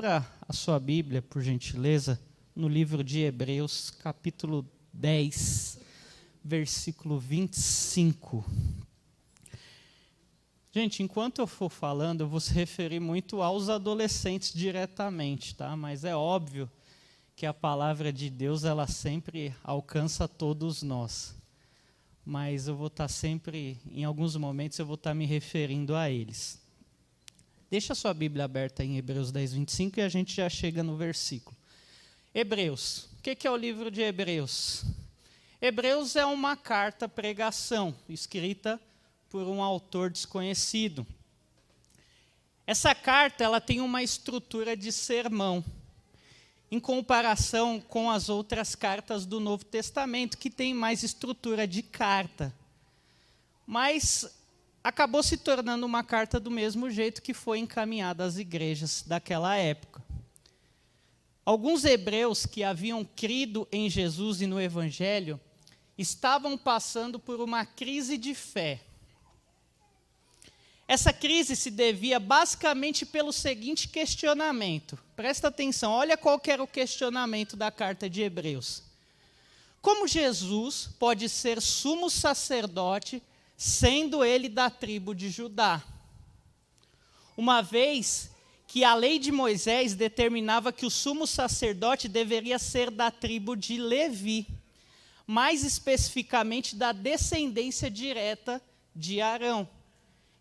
Abra a sua Bíblia, por gentileza, no livro de Hebreus, capítulo 10, versículo 25. Gente, enquanto eu for falando, eu vou se referir muito aos adolescentes diretamente, tá? Mas é óbvio que a palavra de Deus, ela sempre alcança todos nós. Mas eu vou estar sempre, em alguns momentos, eu vou estar me referindo a eles. Deixa a sua Bíblia aberta em Hebreus 10, 25 e a gente já chega no versículo. Hebreus. O que é o livro de Hebreus? Hebreus é uma carta pregação, escrita por um autor desconhecido. Essa carta ela tem uma estrutura de sermão, em comparação com as outras cartas do Novo Testamento, que tem mais estrutura de carta. Mas acabou se tornando uma carta do mesmo jeito que foi encaminhada às igrejas daquela época. Alguns hebreus que haviam crido em Jesus e no Evangelho estavam passando por uma crise de fé. Essa crise se devia basicamente pelo seguinte questionamento. Presta atenção, olha qual que era o questionamento da carta de Hebreus. Como Jesus pode ser sumo sacerdote sendo ele da tribo de Judá? Uma vez que a lei de Moisés determinava que o sumo sacerdote deveria ser da tribo de Levi, mais especificamente da descendência direta de Arão.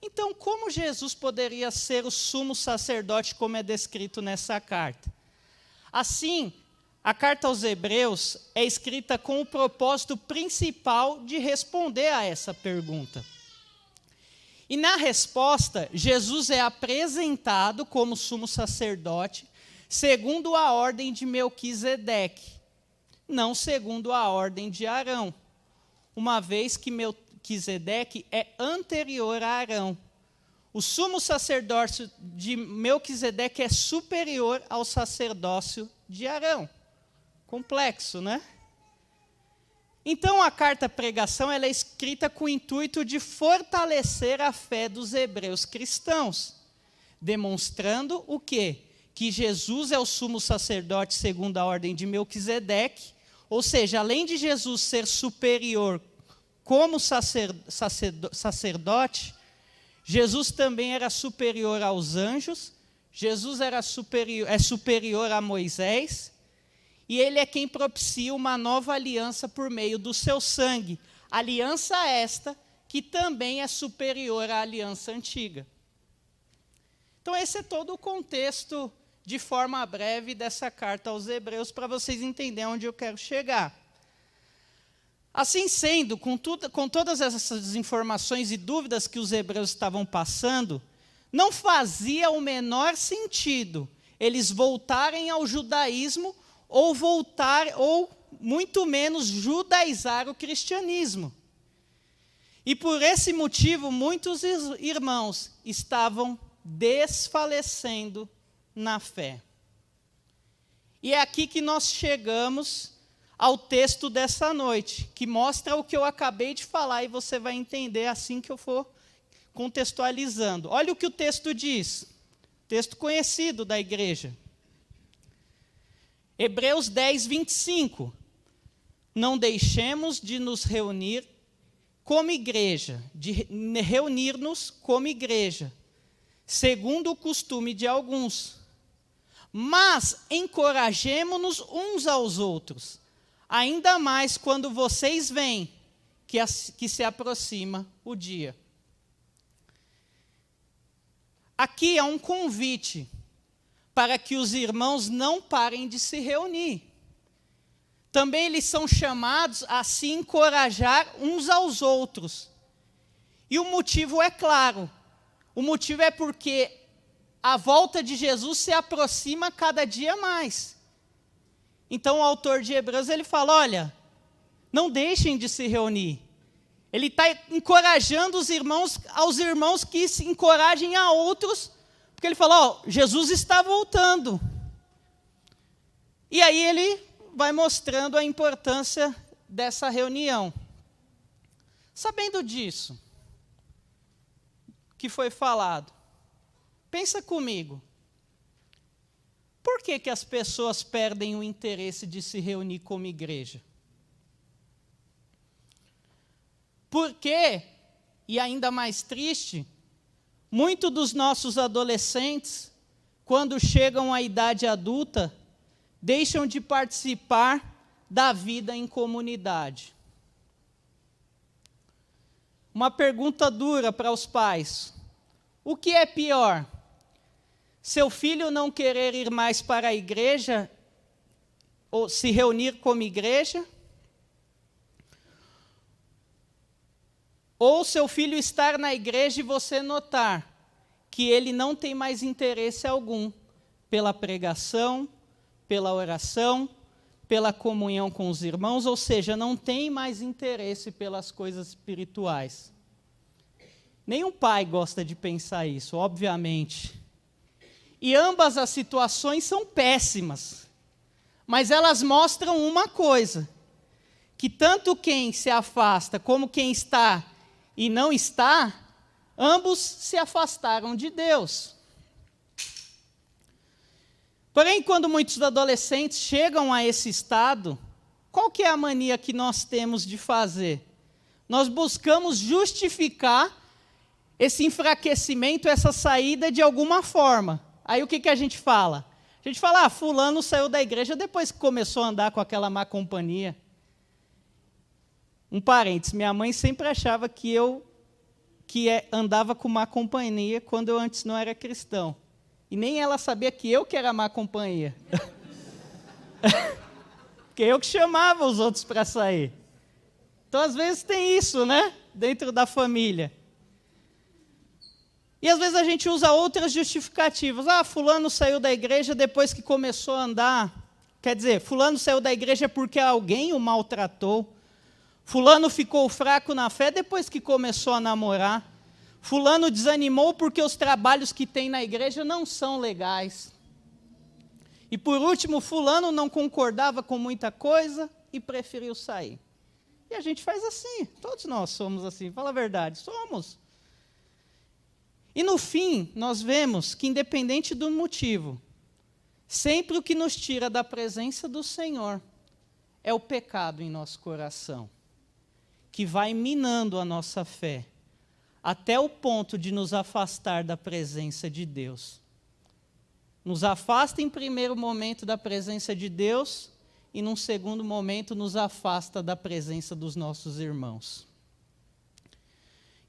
Então, como Jesus poderia ser o sumo sacerdote, como é descrito nessa carta? Assim, a carta aos Hebreus é escrita com o propósito principal de responder a essa pergunta. E na resposta, Jesus é apresentado como sumo sacerdote, segundo a ordem de Melquisedeque, não segundo a ordem de Arão, uma vez que Melquisedeque é anterior a Arão. O sumo sacerdócio de Melquisedeque é superior ao sacerdócio de Arão. Complexo, né? Então, a carta pregação ela é escrita com o intuito de fortalecer a fé dos hebreus cristãos, demonstrando o quê? Que Jesus é o sumo sacerdote segundo a ordem de Melquisedeque, ou seja, além de Jesus ser superior como sacerdote, Jesus também era superior aos anjos, Jesus é superior a Moisés, e ele é quem propicia uma nova aliança por meio do seu sangue. Aliança esta que também é superior à aliança antiga. Então esse é todo o contexto, de forma breve, dessa carta aos Hebreus, para vocês entenderem onde eu quero chegar. Assim sendo, com todas essas informações e dúvidas que os hebreus estavam passando, não fazia o menor sentido eles voltarem ao judaísmo ou muito menos judaizar o cristianismo. E por esse motivo, muitos irmãos estavam desfalecendo na fé. E é aqui que nós chegamos ao texto dessa noite, que mostra o que eu acabei de falar, e você vai entender assim que eu for contextualizando. Olha o que o texto diz, texto conhecido da igreja. Hebreus 10, 25. Não deixemos de nos reunir como igreja, de reunir-nos como igreja, segundo o costume de alguns. Mas encorajemo-nos uns aos outros, ainda mais quando vocês veem que se aproxima o dia. Aqui é um convite para que os irmãos não parem de se reunir. Também eles são chamados a se encorajar uns aos outros. E o motivo é claro. O motivo é porque a volta de Jesus se aproxima cada dia mais. Então o autor de Hebreus ele fala, olha, não deixem de se reunir. Ele está encorajando aos irmãos que se encorajem a outros, porque ele fala, Jesus está voltando. E aí ele vai mostrando a importância dessa reunião. Sabendo disso, que foi falado, pensa comigo. Por que as pessoas perdem o interesse de se reunir como igreja? Porque, e ainda mais triste, muitos dos nossos adolescentes, quando chegam à idade adulta, deixam de participar da vida em comunidade. Uma pergunta dura para os pais: o que é pior? Seu filho não querer ir mais para a igreja, ou se reunir como igreja? Ou seu filho estar na igreja e você notar que ele não tem mais interesse algum pela pregação, pela oração, pela comunhão com os irmãos, ou seja, não tem mais interesse pelas coisas espirituais. Nenhum pai gosta de pensar isso, obviamente. E ambas as situações são péssimas, mas elas mostram uma coisa, que tanto quem se afasta como quem está e não está, ambos se afastaram de Deus. Porém, quando muitos adolescentes chegam a esse estado, qual que é a mania que nós temos de fazer? Nós buscamos justificar esse enfraquecimento, essa saída de alguma forma. Aí o que a gente fala? A gente fala, fulano saiu da igreja depois que começou a andar com aquela má companhia. Um parênteses, minha mãe sempre achava que eu andava com má companhia quando eu antes não era cristão. E nem ela sabia que eu que era má companhia. Porque eu que chamava os outros para sair. Então, às vezes, tem isso, né? Dentro da família. E, às vezes, a gente usa outras justificativas. Fulano saiu da igreja depois que começou a andar. Quer dizer, fulano saiu da igreja porque alguém o maltratou. Fulano ficou fraco na fé depois que começou a namorar. Fulano desanimou porque os trabalhos que tem na igreja não são legais. E por último, fulano não concordava com muita coisa e preferiu sair. E a gente faz assim, todos nós somos assim, fala a verdade, somos. E no fim, nós vemos que independente do motivo, sempre o que nos tira da presença do Senhor é o pecado em nosso coração, que vai minando a nossa fé, até o ponto de nos afastar da presença de Deus. Nos afasta em primeiro momento da presença de Deus e num segundo momento nos afasta da presença dos nossos irmãos.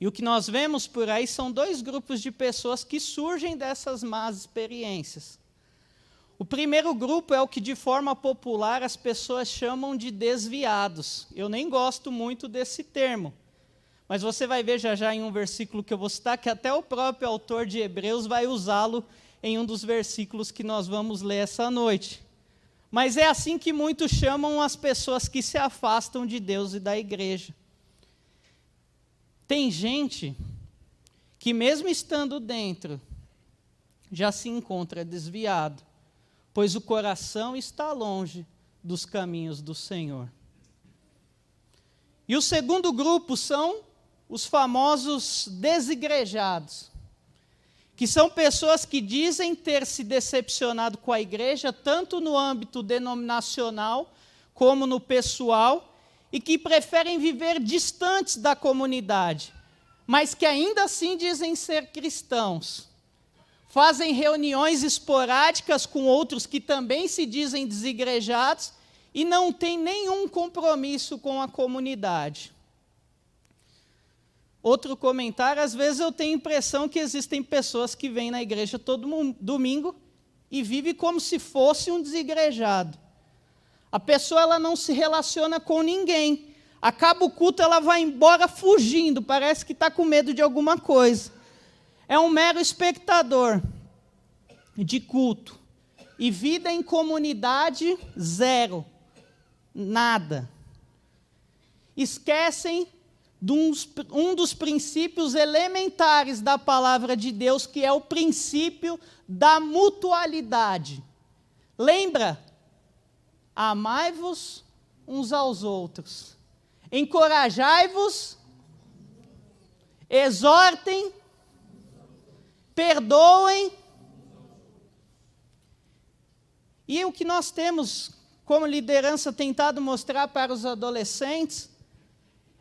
E o que nós vemos por aí são dois grupos de pessoas que surgem dessas más experiências. O primeiro grupo é o que de forma popular as pessoas chamam de desviados. Eu nem gosto muito desse termo. Mas você vai ver já em um versículo que eu vou citar, que até o próprio autor de Hebreus vai usá-lo em um dos versículos que nós vamos ler essa noite. Mas é assim que muitos chamam as pessoas que se afastam de Deus e da igreja. Tem gente que mesmo estando dentro, já se encontra desviado, pois o coração está longe dos caminhos do Senhor. E o segundo grupo são os famosos desigrejados, que são pessoas que dizem ter se decepcionado com a igreja, tanto no âmbito denominacional, como no pessoal, e que preferem viver distantes da comunidade, mas que ainda assim dizem ser cristãos. Fazem reuniões esporádicas com outros que também se dizem desigrejados e não têm nenhum compromisso com a comunidade. Outro comentário, às vezes eu tenho a impressão que existem pessoas que vêm na igreja todo domingo e vivem como se fosse um desigrejado. A pessoa ela não se relaciona com ninguém. Acaba o culto, ela vai embora fugindo, parece que está com medo de alguma coisa. É um mero espectador de culto. E vida em comunidade, zero. Nada. Esquecem de um dos princípios elementares da palavra de Deus, que é o princípio da mutualidade. Lembra? Amai-vos uns aos outros. Encorajai-vos, exortem, perdoem. E o que nós temos como liderança tentado mostrar para os adolescentes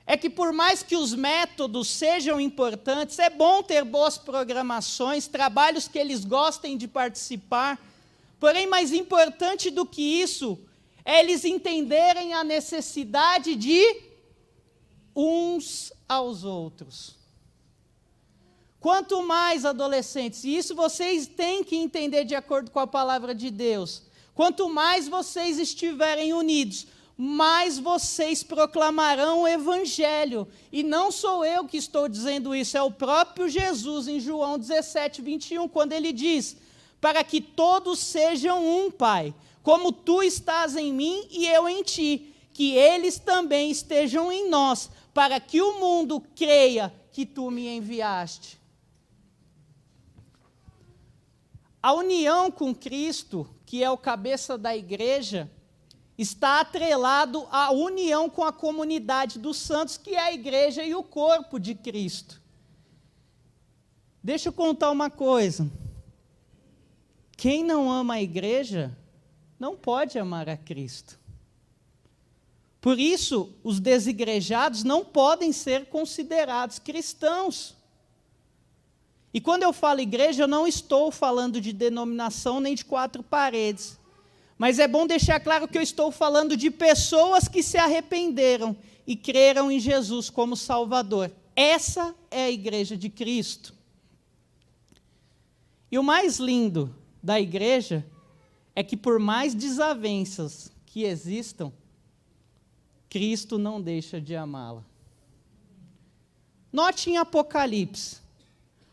é que, por mais que os métodos sejam importantes, é bom ter boas programações, trabalhos que eles gostem de participar, porém, mais importante do que isso, é eles entenderem a necessidade de uns aos outros. Quanto mais adolescentes, e isso vocês têm que entender de acordo com a palavra de Deus, quanto mais vocês estiverem unidos, mais vocês proclamarão o Evangelho. E não sou eu que estou dizendo isso, é o próprio Jesus, em João 17, 21, quando ele diz: para que todos sejam um, Pai, como tu estás em mim e eu em ti, que eles também estejam em nós, para que o mundo creia que tu me enviaste. A união com Cristo, que é o cabeça da igreja, está atrelado à união com a comunidade dos santos, que é a igreja e o corpo de Cristo. Deixa eu contar uma coisa. Quem não ama a igreja, não pode amar a Cristo. Por isso, os desigrejados não podem ser considerados cristãos. E quando eu falo igreja, eu não estou falando de denominação nem de 4 paredes. Mas é bom deixar claro que eu estou falando de pessoas que se arrependeram e creram em Jesus como Salvador. Essa é a igreja de Cristo. E o mais lindo da igreja é que, por mais desavenças que existam, Cristo não deixa de amá-la. Note em Apocalipse.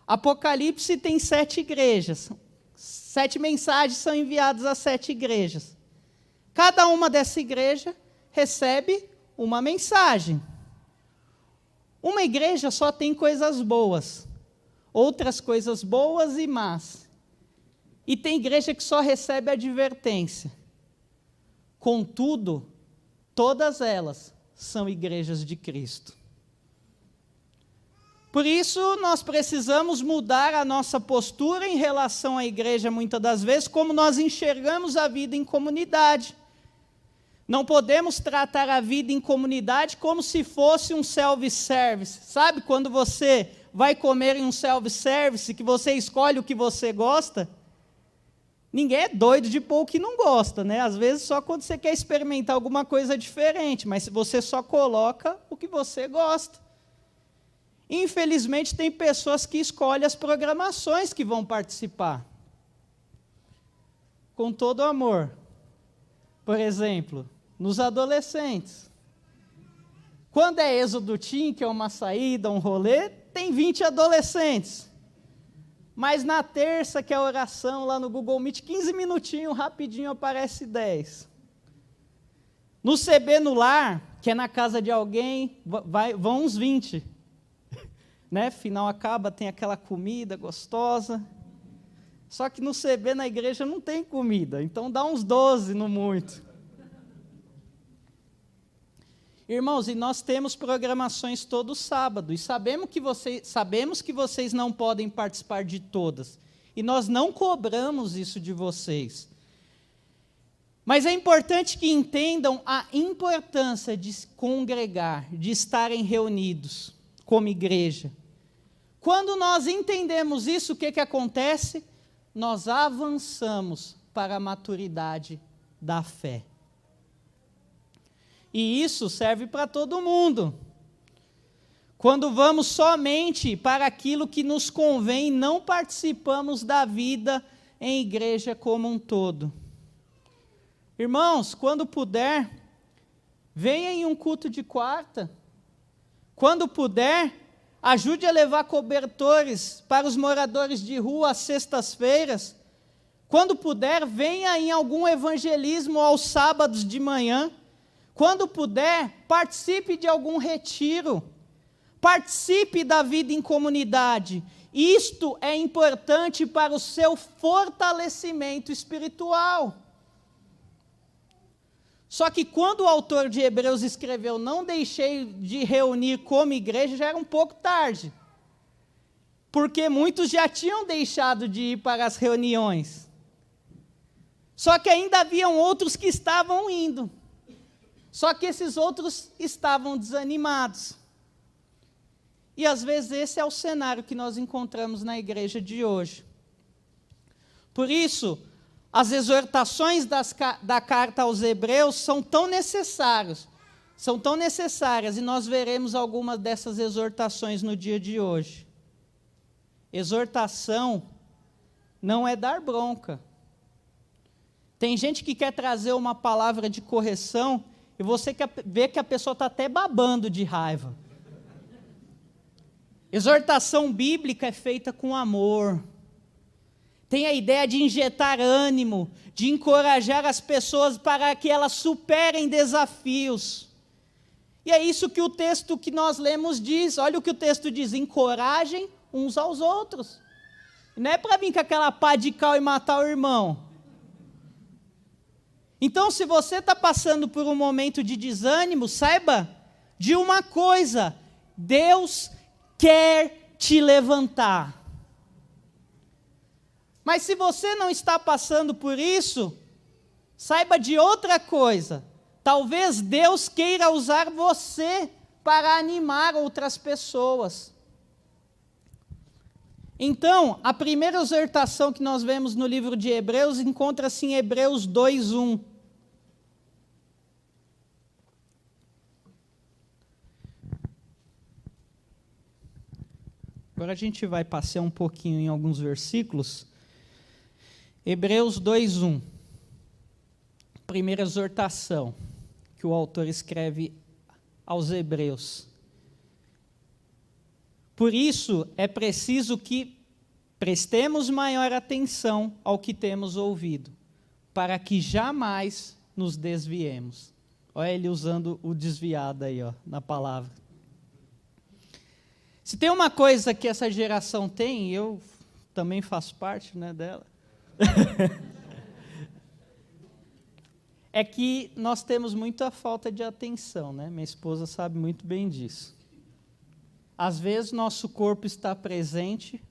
Apocalipse tem 7 igrejas. 7 mensagens são enviadas a 7 igrejas. Cada uma dessa igreja recebe uma mensagem. Uma igreja só tem coisas boas, outras coisas boas e más. E tem igreja que só recebe advertência. Contudo, todas elas são igrejas de Cristo. Por isso, nós precisamos mudar a nossa postura em relação à igreja, muitas das vezes, como nós enxergamos a vida em comunidade. Não podemos tratar a vida em comunidade como se fosse um self-service. Sabe quando você vai comer em um self-service, que você escolhe o que você gosta? Ninguém é doido de pôr o que não gosta, né? Às vezes só quando você quer experimentar alguma coisa diferente, mas você só coloca o que você gosta. Infelizmente, tem pessoas que escolhem as programações que vão participar. Com todo o amor. Por exemplo, nos adolescentes. Quando é Êxodo Teen, que é uma saída, um rolê, tem 20 adolescentes. Mas na terça, que é a oração lá no Google Meet, 15 minutinhos, rapidinho aparece 10. No CB no lar, que é na casa de alguém, vão uns 20. Né? Final acaba, tem aquela comida gostosa. Só que no CB, na igreja, não tem comida. Então dá uns 12 no muito. Irmãos, e nós temos programações todo sábado. E sabemos que vocês não podem participar de todas. E nós não cobramos isso de vocês. Mas é importante que entendam a importância de se congregar, de estarem reunidos como igreja. Quando nós entendemos isso, o que acontece? Nós avançamos para a maturidade da fé. E isso serve para todo mundo. Quando vamos somente para aquilo que nos convém, não participamos da vida em igreja como um todo. Irmãos, quando puder, venha em um culto de quarta. Quando puder, ajude a levar cobertores para os moradores de rua às sextas-feiras. Quando puder, venha em algum evangelismo aos sábados de manhã. Quando puder, participe de algum retiro. Participe da vida em comunidade. Isto é importante para o seu fortalecimento espiritual. Só que quando o autor de Hebreus escreveu, não deixei de reunir como igreja, já era um pouco tarde. Porque muitos já tinham deixado de ir para as reuniões. Só que ainda haviam outros que estavam indo. Só que esses outros estavam desanimados. E às vezes esse é o cenário que nós encontramos na igreja de hoje. Por isso, as exortações da carta aos Hebreus são tão necessárias, e nós veremos algumas dessas exortações no dia de hoje. Exortação não é dar bronca. Tem gente que quer trazer uma palavra de correção e você quer ver que a pessoa está até babando de raiva. Exortação bíblica é feita com amor. Tem a ideia de injetar ânimo, de encorajar as pessoas para que elas superem desafios. E é isso que o texto que nós lemos diz. Olha o que o texto diz: encorajem uns aos outros. Não é para vir com aquela pá de cal e matar o irmão. Então, se você está passando por um momento de desânimo, saiba de uma coisa: Deus quer te levantar. Mas se você não está passando por isso, saiba de outra coisa. Talvez Deus queira usar você para animar outras pessoas. Então, a primeira exortação que nós vemos no livro de Hebreus encontra-se em Hebreus 2:1. Agora a gente vai passear um pouquinho em alguns versículos. Hebreus 2:1. Primeira exortação que o autor escreve aos Hebreus. Por isso, é preciso que prestemos maior atenção ao que temos ouvido, para que jamais nos desviemos. Olha ele usando o desviado aí, na palavra. Se tem uma coisa que essa geração tem, e eu também faço parte, dela, é que nós temos muita falta de atenção, Minha esposa sabe muito bem disso. Às vezes nosso corpo está presente,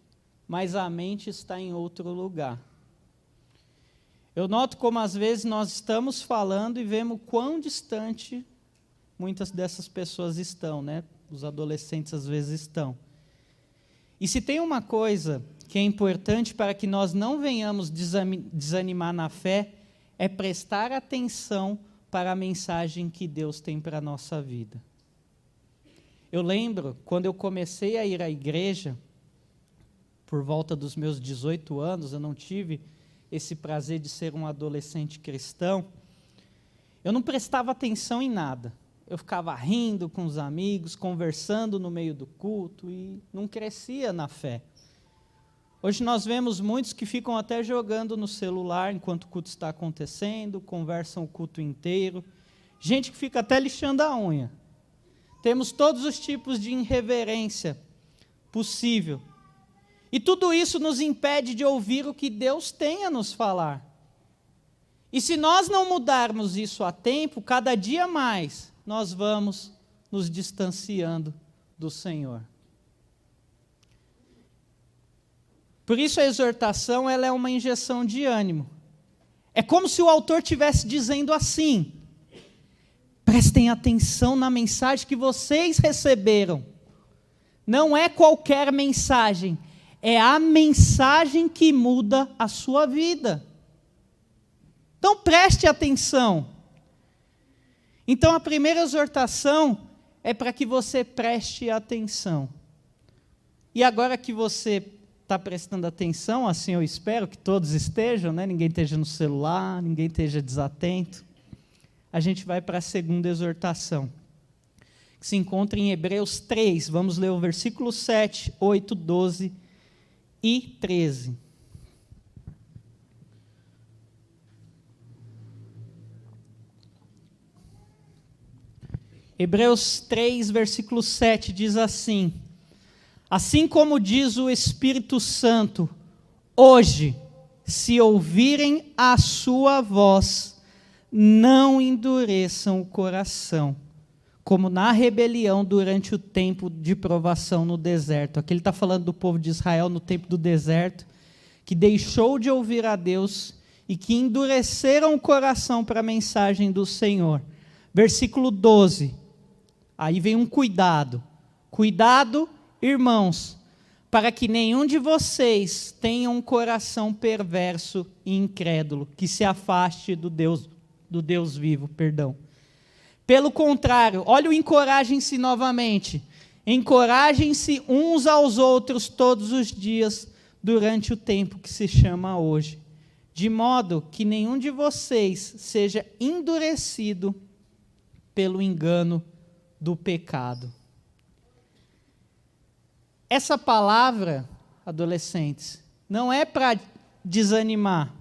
mas a mente está em outro lugar. Eu noto como às vezes nós estamos falando e vemos quão distante muitas dessas pessoas estão, Os adolescentes às vezes estão. E se tem uma coisa que é importante para que nós não venhamos desanimar na fé, é prestar atenção para a mensagem que Deus tem para a nossa vida. Eu lembro, quando eu comecei a ir à igreja, por volta dos meus 18 anos, eu não tive esse prazer de ser um adolescente cristão, eu não prestava atenção em nada. Eu ficava rindo com os amigos, conversando no meio do culto e não crescia na fé. Hoje nós vemos muitos que ficam até jogando no celular enquanto o culto está acontecendo, conversam o culto inteiro. Gente que fica até lixando a unha. Temos todos os tipos de irreverência possível. E tudo isso nos impede de ouvir o que Deus tem a nos falar. E se nós não mudarmos isso a tempo, cada dia mais nós vamos nos distanciando do Senhor. Por isso a exortação ela é uma injeção de ânimo. É como se o autor estivesse dizendo assim: prestem atenção na mensagem que vocês receberam. Não é qualquer mensagem, é a mensagem que muda a sua vida. Então preste atenção. Então a primeira exortação é para que você preste atenção. E agora que você está prestando atenção, assim eu espero que todos estejam, ninguém esteja no celular, ninguém esteja desatento, a gente vai para a segunda exortação, que se encontra em Hebreus 3, vamos ler o versículo 7, 8, 12 e 13. Hebreus 3, versículo 7 diz assim: assim como diz o Espírito Santo, hoje, se ouvirem a sua voz, não endureçam o coração, como na rebelião durante o tempo de provação no deserto. Aqui ele está falando do povo de Israel no tempo do deserto, que deixou de ouvir a Deus e que endureceram o coração para a mensagem do Senhor. Versículo 12. Aí vem um cuidado. Cuidado, irmãos, para que nenhum de vocês tenha um coração perverso e incrédulo, que se afaste do Deus vivo, perdão. Pelo contrário, olha o encorajem-se novamente. Encorajem-se uns aos outros todos os dias, durante o tempo que se chama hoje, de modo que nenhum de vocês seja endurecido pelo engano do pecado. Essa palavra, adolescentes, não é para desanimar,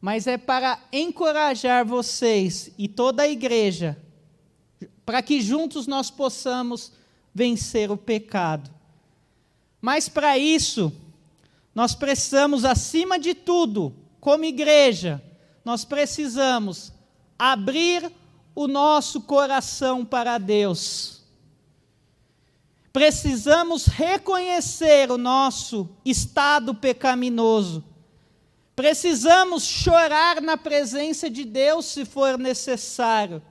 mas é para encorajar vocês e toda a igreja, para que juntos nós possamos vencer o pecado. Mas para isso, nós precisamos, acima de tudo, como igreja, nós precisamos abrir o nosso coração para Deus. Precisamos reconhecer o nosso estado pecaminoso. Precisamos chorar na presença de Deus se for necessário.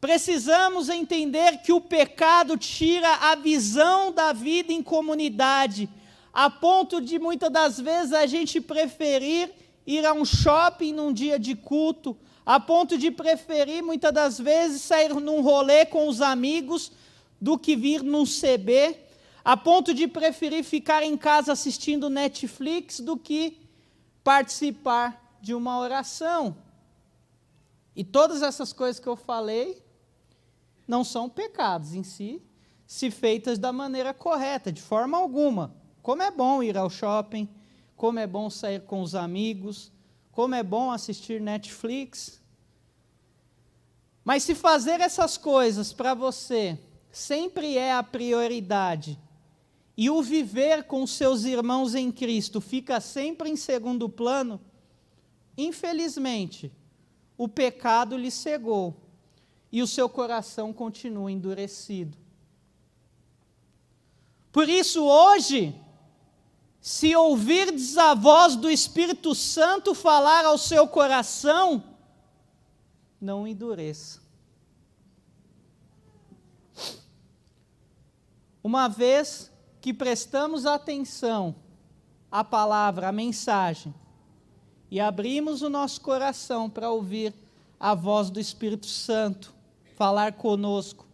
Precisamos entender que o pecado tira a visão da vida em comunidade, a ponto de muitas das vezes a gente preferir ir a um shopping num dia de culto, a ponto de preferir muitas das vezes sair num rolê com os amigos do que vir num CB, a ponto de preferir ficar em casa assistindo Netflix do que participar de uma oração. E todas essas coisas que eu falei não são pecados em si, se feitas da maneira correta, de forma alguma. Como é bom ir ao shopping, como é bom sair com os amigos, como é bom assistir Netflix. Mas se fazer essas coisas para você sempre é a prioridade, e o viver com seus irmãos em Cristo fica sempre em segundo plano, infelizmente, o pecado lhe cegou, e o seu coração continua endurecido. Por isso, hoje, se ouvirdes a voz do Espírito Santo falar ao seu coração, não endureça. Uma vez que prestamos atenção à palavra, à mensagem, e abrimos o nosso coração para ouvir a voz do Espírito Santo falar conosco,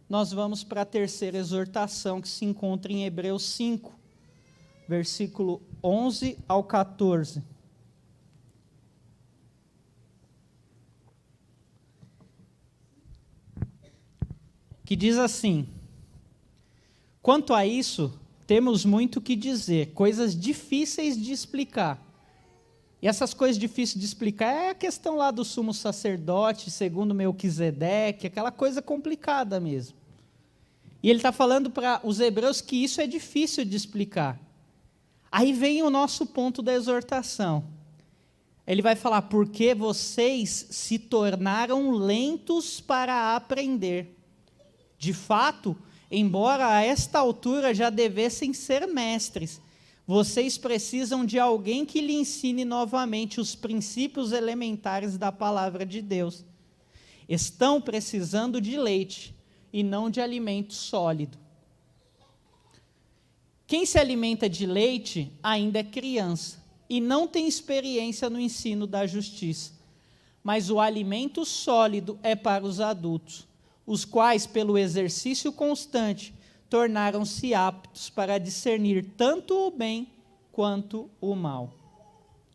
nós vamos para a terceira exortação que se encontra em Hebreus 5, versículo 11 ao 14. Que diz assim: quanto a isso, temos muito que dizer, coisas difíceis de explicar. E essas coisas difíceis de explicar é a questão lá do sumo sacerdote, segundo Melquisedeque, aquela coisa complicada mesmo. E ele está falando para os hebreus que isso é difícil de explicar. Aí vem o nosso ponto da exortação. Ele vai falar, porque vocês se tornaram lentos para aprender. De fato, embora a esta altura já devessem ser mestres, vocês precisam de alguém que lhe ensine novamente os princípios elementares da palavra de Deus. Estão precisando de leite e não de alimento sólido. Quem se alimenta de leite ainda é criança e não tem experiência no ensino da justiça. Mas o alimento sólido é para os adultos, os quais, pelo exercício constante, tornaram-se aptos para discernir tanto o bem quanto o mal.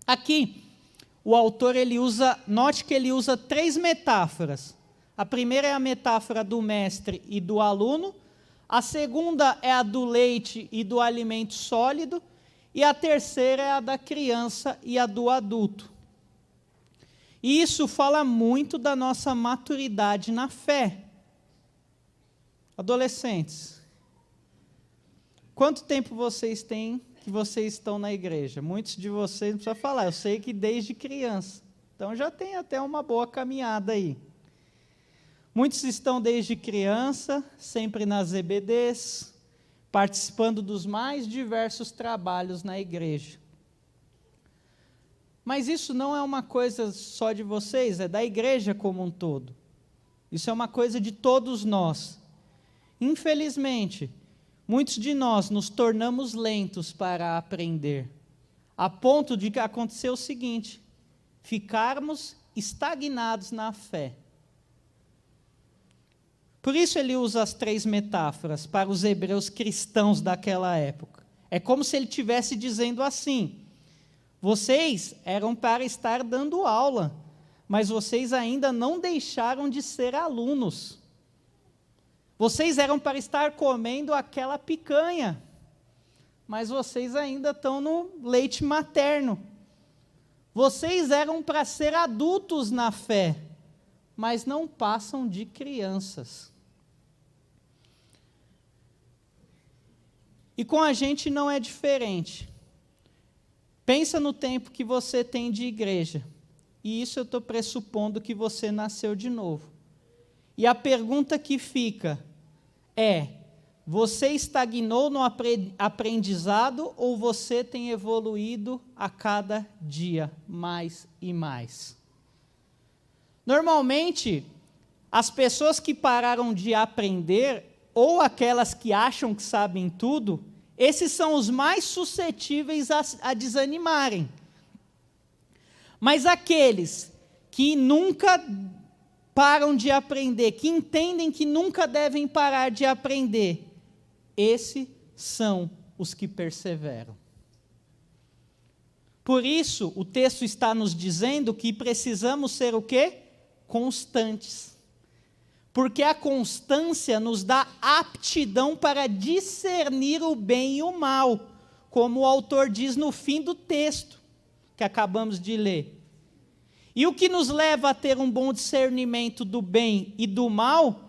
Aqui, o autor, note que ele usa 3 metáforas. A primeira é a metáfora do mestre e do aluno, a segunda é a do leite e do alimento sólido, e a terceira é a da criança e a do adulto. E isso fala muito da nossa maturidade na fé. Adolescentes, quanto tempo vocês têm que vocês estão na igreja? Muitos de vocês, não precisa falar, eu sei que desde criança. Então já tem até uma boa caminhada aí. Muitos estão desde criança, sempre nas EBDs, participando dos mais diversos trabalhos na igreja. Mas isso não é uma coisa só de vocês, é da igreja como um todo. Isso é uma coisa de todos nós. Infelizmente, muitos de nós nos tornamos lentos para aprender, a ponto de acontecer o seguinte: ficarmos estagnados na fé. Por isso ele usa as 3 metáforas para os hebreus cristãos daquela época. É como se ele estivesse dizendo assim: vocês eram para estar dando aula, mas vocês ainda não deixaram de ser alunos. Vocês eram para estar comendo aquela picanha, mas vocês ainda estão no leite materno. Vocês eram para ser adultos na fé, mas não passam de crianças. E com a gente não é diferente. Pensa no tempo que você tem de igreja. E isso eu estou pressupondo que você nasceu de novo. E a pergunta que fica é: você estagnou no aprendizado ou você tem evoluído a cada dia mais e mais? Normalmente, as pessoas que pararam de aprender, ou aquelas que acham que sabem tudo, esses são os mais suscetíveis a desanimarem. Mas aqueles que nunca param de aprender, que entendem que nunca devem parar de aprender, esses são os que perseveram. Por isso, o texto está nos dizendo que precisamos ser o quê? Constantes. Porque a constância nos dá aptidão para discernir o bem e o mal, como o autor diz no fim do texto que acabamos de ler. E o que nos leva a ter um bom discernimento do bem e do mal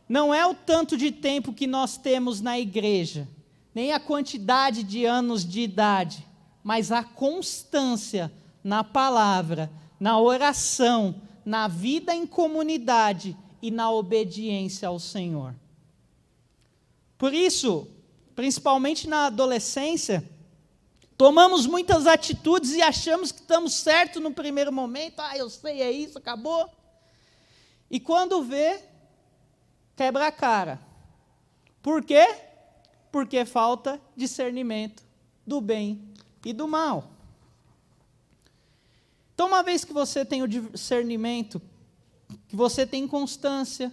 não é o tanto de tempo que nós temos na igreja, nem a quantidade de anos de idade, mas a constância na palavra, na oração, na vida em comunidade e na obediência ao Senhor. Por isso, principalmente na adolescência, tomamos muitas atitudes e achamos que estamos certos no primeiro momento. Eu sei, é isso, acabou. E quando vê, quebra a cara. Por quê? Porque falta discernimento do bem e do mal. Então, uma vez que você tem o discernimento, que você tem constância,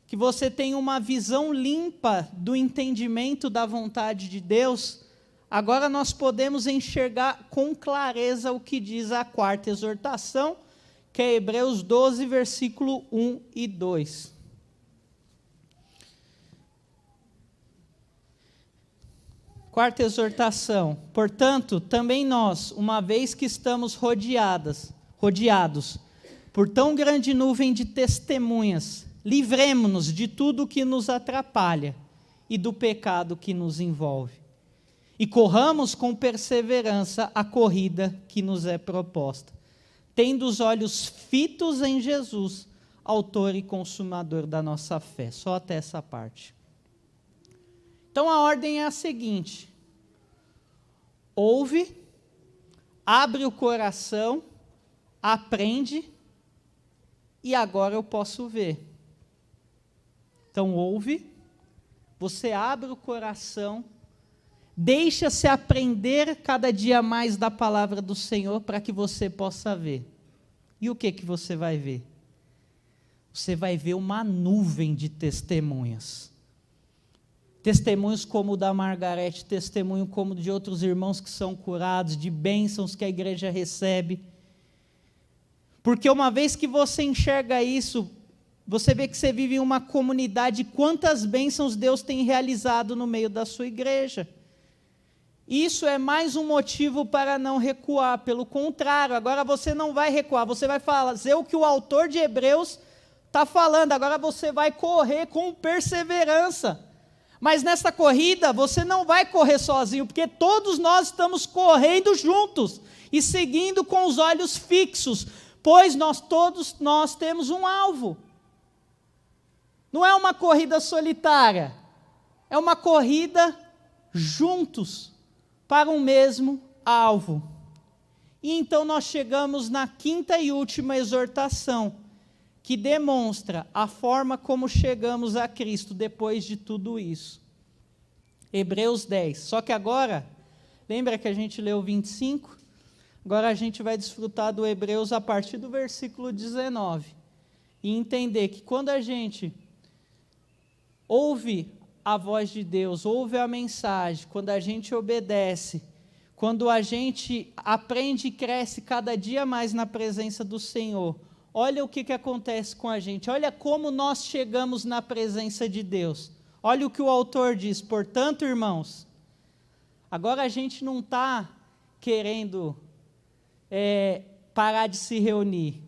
que você tem uma visão limpa do entendimento da vontade de Deus, agora nós podemos enxergar com clareza o que diz a 4ª exortação, que é Hebreus 12, versículo 1 e 2. Quarta exortação: portanto, também nós, uma vez que estamos rodeados por tão grande nuvem de testemunhas, livremo-nos de tudo que nos atrapalha e do pecado que nos envolve. E corramos com perseverança a corrida que nos é proposta, tendo os olhos fitos em Jesus, autor e consumador da nossa fé. Só até essa parte. Então a ordem é a seguinte: ouve, abre o coração, aprende, e agora eu posso ver. Então ouve, você abre o coração, deixa-se aprender cada dia mais da palavra do Senhor para que você possa ver. E o que você vai ver? Você vai ver uma nuvem de testemunhas. Testemunhos como o da Margarete, testemunho como de outros irmãos que são curados, de bênçãos que a igreja recebe. Porque uma vez que você enxerga isso, você vê que você vive em uma comunidade, quantas bênçãos Deus tem realizado no meio da sua igreja. Isso é mais um motivo para não recuar. Pelo contrário, agora você não vai recuar, você vai fazer o que o autor de Hebreus está falando. Agora você vai correr com perseverança. Mas nessa corrida você não vai correr sozinho, porque todos nós estamos correndo juntos e seguindo com os olhos fixos, pois todos nós temos um alvo. Não é uma corrida solitária, é uma corrida juntos para um mesmo alvo. E então nós chegamos na quinta e última exortação, que demonstra a forma como chegamos a Cristo depois de tudo isso. Hebreus 10. Só que agora, lembra que a gente leu 25? Agora a gente vai desfrutar do Hebreus a partir do versículo 19. E entender que quando a gente ouve a voz de Deus, ouve a mensagem, quando a gente obedece, quando a gente aprende e cresce cada dia mais na presença do Senhor, olha o que acontece com a gente, olha como nós chegamos na presença de Deus. Olha o que o autor diz: portanto, irmãos, agora a gente não está querendo parar de se reunir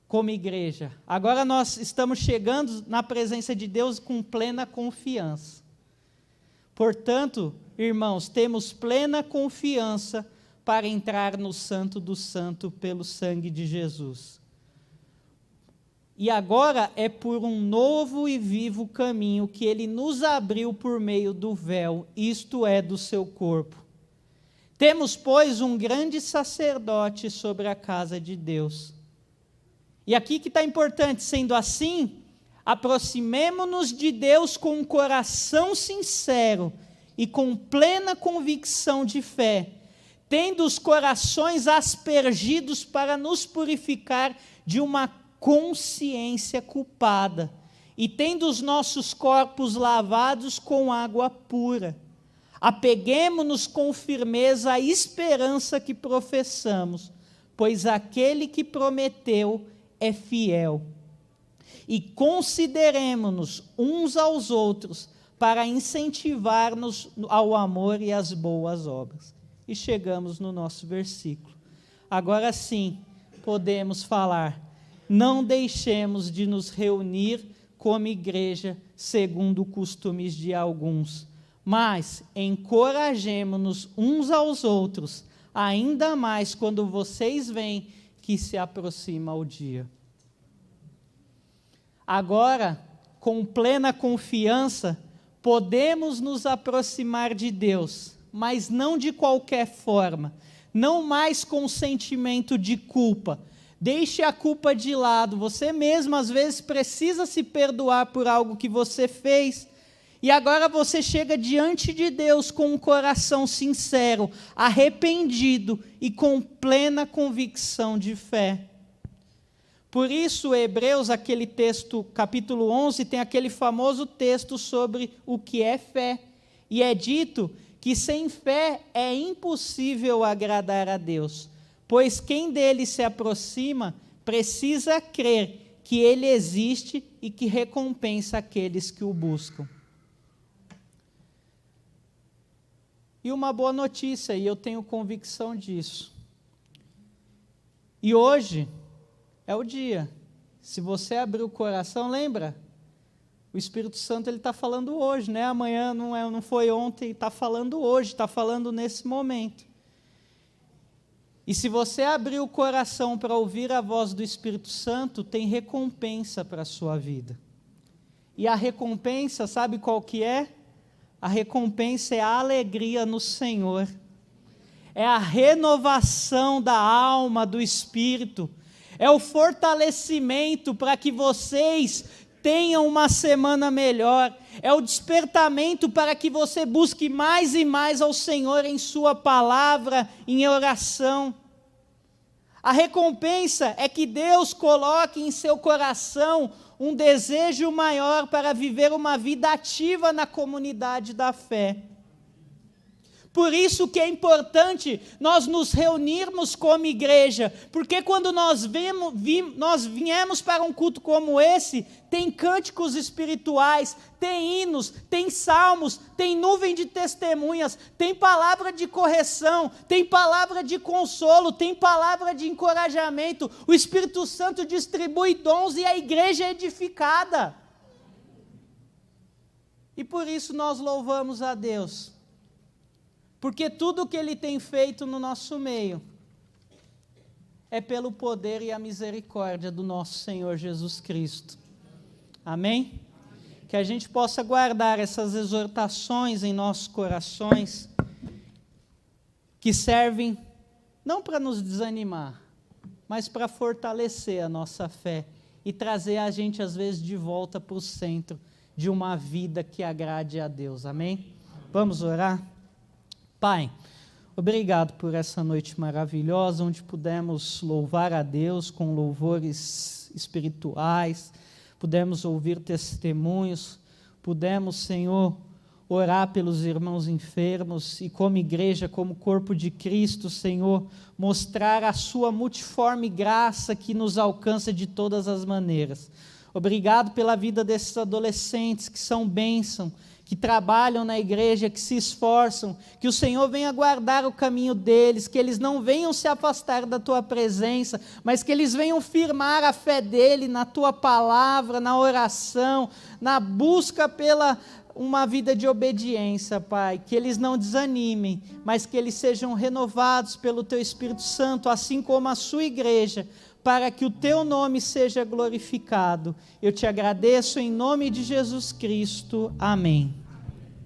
como igreja. Agora nós estamos chegando na presença de Deus com plena confiança. Portanto, irmãos, temos plena confiança para entrar no Santo do Santo pelo sangue de Jesus. E agora é por um novo e vivo caminho que ele nos abriu por meio do véu, isto é, do seu corpo. Temos, pois, um grande sacerdote sobre a casa de Deus. E aqui que está importante: sendo assim, aproximemo-nos de Deus com um coração sincero e com plena convicção de fé, tendo os corações aspergidos para nos purificar de uma consciência culpada, e tendo os nossos corpos lavados com água pura. Apeguemo-nos com firmeza à esperança que professamos, pois aquele que prometeu é fiel. E consideremo-nos uns aos outros para incentivar-nos ao amor e às boas obras. E chegamos no nosso versículo. Agora sim, podemos falar: não deixemos de nos reunir como igreja, segundo costumes de alguns, mas encorajemo-nos uns aos outros, ainda mais quando vocês veem que se aproxima o dia. Agora, com plena confiança, podemos nos aproximar de Deus, mas não de qualquer forma, não mais com sentimento de culpa. Deixe a culpa de lado. Você mesmo, às vezes, precisa se perdoar por algo que você fez. E agora você chega diante de Deus com um coração sincero, arrependido e com plena convicção de fé. Por isso, Hebreus, aquele texto, capítulo 11, tem aquele famoso texto sobre o que é fé. E é dito que sem fé é impossível agradar a Deus, pois quem dele se aproxima precisa crer que ele existe e que recompensa aqueles que o buscam. E uma boa notícia, e eu tenho convicção disso. E hoje é o dia. Se você abrir o coração, lembra? O Espírito Santo está falando hoje, né? Amanhã não foi ontem, está falando hoje, está falando nesse momento. E se você abrir o coração para ouvir a voz do Espírito Santo, tem recompensa para a sua vida. E a recompensa, sabe qual que é? A recompensa é a alegria no Senhor, é a renovação da alma, do espírito, é o fortalecimento para que vocês tenham uma semana melhor, é o despertamento para que você busque mais e mais ao Senhor em sua palavra, em oração. A recompensa é que Deus coloque em seu coração um desejo maior para viver uma vida ativa na comunidade da fé. Por isso que é importante nós nos reunirmos como igreja, porque quando nós viemos para um culto como esse, tem cânticos espirituais, tem hinos, tem salmos, tem nuvem de testemunhas, tem palavra de correção, tem palavra de consolo, tem palavra de encorajamento. O Espírito Santo distribui dons e a igreja é edificada. E por isso nós louvamos a Deus. Porque tudo o que Ele tem feito no nosso meio é pelo poder e a misericórdia do nosso Senhor Jesus Cristo. Amém? Que a gente possa guardar essas exortações em nossos corações, que servem não para nos desanimar, mas para fortalecer a nossa fé e trazer a gente, às vezes, de volta para o centro de uma vida que agrade a Deus. Amém? Vamos orar? Pai, obrigado por essa noite maravilhosa, onde pudemos louvar a Deus com louvores espirituais, pudemos ouvir testemunhos, pudemos, Senhor, orar pelos irmãos enfermos e como igreja, como corpo de Cristo, Senhor, mostrar a sua multiforme graça que nos alcança de todas as maneiras. Obrigado pela vida desses adolescentes que são bênção, que trabalham na igreja, que se esforçam, que o Senhor venha guardar o caminho deles, que eles não venham se afastar da Tua presença, mas que eles venham firmar a fé dele na Tua palavra, na oração, na busca pela uma vida de obediência, Pai, que eles não desanimem, mas que eles sejam renovados pelo Teu Espírito Santo, assim como a sua igreja, para que o Teu nome seja glorificado. Eu te agradeço em nome de Jesus Cristo. Amém.